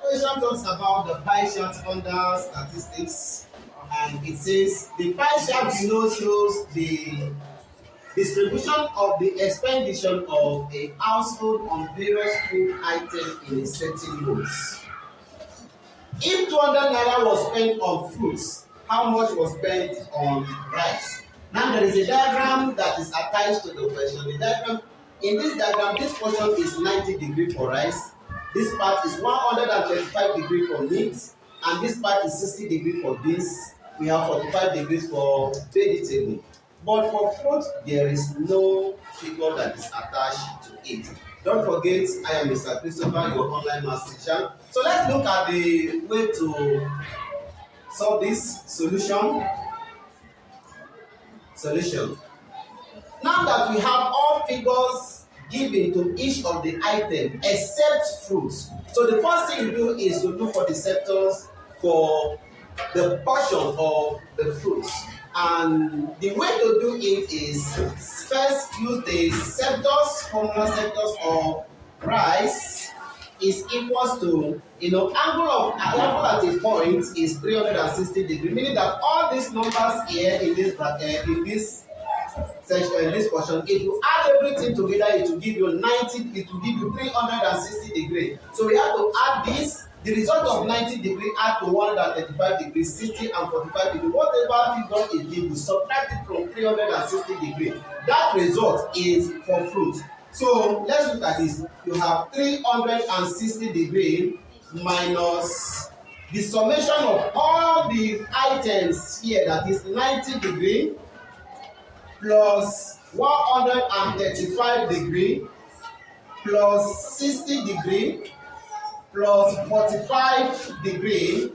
question talks about the pie chart under statistics, and it says the pie chart below shows the distribution of the expenditure of a household on various food items in a certain month. If 200 naira was spent on fruits, how much was spent on rice? Now there is a diagram that is attached to the question. The diagram, in this diagram, this portion is 90 degrees for rice, this part is 125 degrees for meat, and this part is 60 degrees for beans. We have 45 degrees for vegetable. But for fruit, there is no figure that is attached to it. Don't forget, I am Mr. Christopher, your online math teacher. So let's look at the way to solve this solution. Now that we have all figures given to each of the items except fruits. So the first thing you do is to look for the sectors for the portion of the fruits. And the way to do it is first use the sectors, formula sectors of rice is equals to, angle at a point is 360 degrees, meaning that all these numbers here in this bracket, in this section, in this portion, if you add everything together, it will give you 90, it will give you 360 degrees. So we have to add this. The result of 90 degrees add to 135 degrees, 60 and 45 degrees. Whatever figure it gives you, subtract it from 360 degrees. That result is for fruit. So let's look at this. You have 360 degrees minus the summation of all the items here, that is 90 degrees plus 135 degrees plus 60 degrees plus 45 degrees.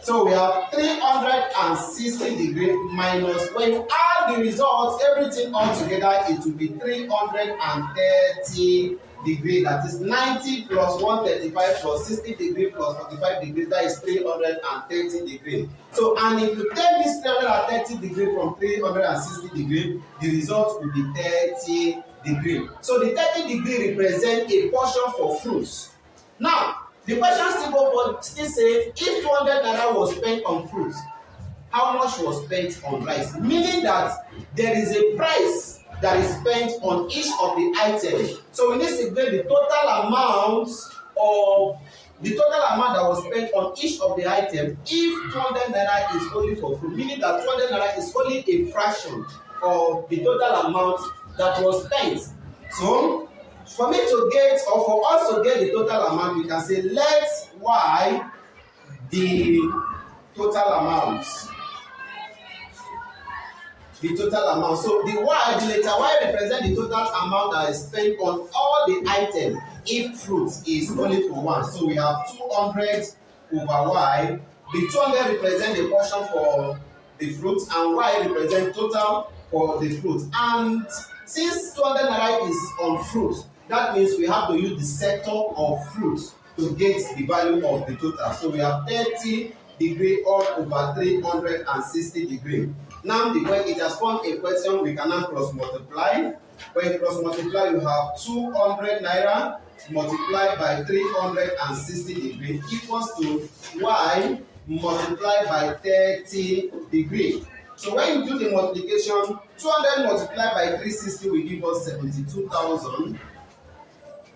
So we have 360 degrees minus, when you add the results, everything all together, it will be 330 degrees. That is 90 plus 135 plus 60 degrees plus 45 degrees, that is 330 degrees. So, and if you take this 330 degrees from 360 degrees, the result will be 30 degrees. So the 30 degrees represent a portion for fruits. Now, the question still says, if 200 naira was spent on fruits, how much was spent on rice? Meaning that there is a price that is spent on each of the items. So we need to get the total amount that was spent on each of the items if 200 naira is only for fruit, meaning that 200 naira is only a fraction of the total amount that was spent. So for me to get, or for us to get the total amount, we can say let y the total amount. The total amount. So the y, the letter y represent the total amount that is spent on all the items if fruit is only for one. So we have 200 over y. The 200 represent the portion for the fruit, and y represent total for the fruit. And since 200 naira is on fruit, that means we have to use the sector of fruit to get the value of the total. So we have 30 degrees all over 360 degrees. Now, when it has formed a question, we can now cross multiply. When you cross multiply, you have 200 naira multiplied by 360 degrees equals to y multiplied by 30 degrees. So when you do the multiplication, 200 multiplied by 360 will give us 72,000.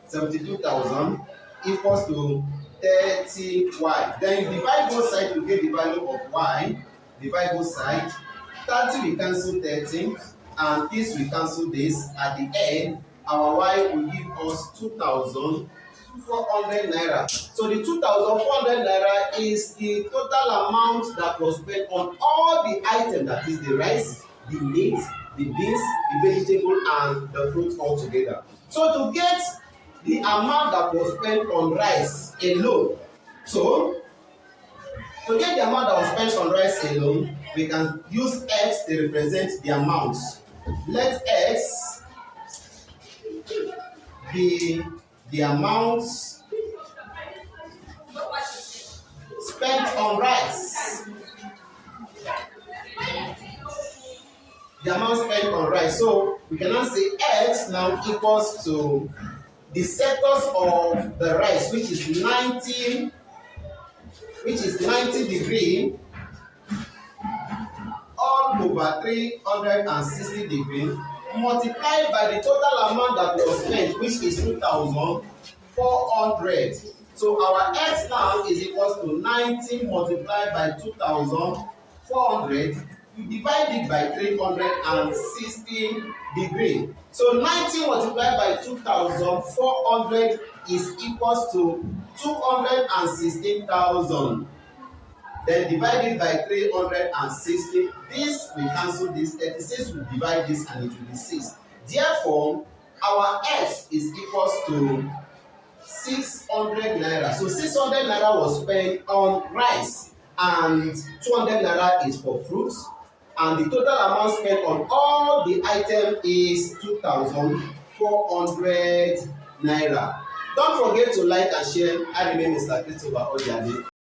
72,000 equals to 30y. Then you divide both sides to get the value of y. Divide both sides. 30 we cancel 30, and this we cancel this. At the end, our y will give us 2,400 naira. So the 2,400 naira is the total amount that was spent on all the items, that is the rice, the meat, the beans, the vegetable, and the fruit all together. So to get the amount that was spent on rice alone, to get the amount that was spent on rice alone, we can use x to represent the amount. Let x be the amount spent on rice. The amount spent on rice. So we can now say x now equals to the sectors of the rice, which is 90 degree, all over 360 degree, multiplied by the total amount that was spent, which is 2,400. So our x now is equals to 90 multiplied by 2,400. You divide it by 360 degree. So 90 multiplied by 2,400 is equals to 216,000. Then divide it by 360. This we cancel this. 36 will divide this and it will be 6. Therefore, our x is equals to 600 naira. So 600 naira was spent on rice and 200 naira is for fruits. And the total amount spent on all the items is 2,400 naira. Don't forget to like and share. I remain Mr. Christopher Odiade.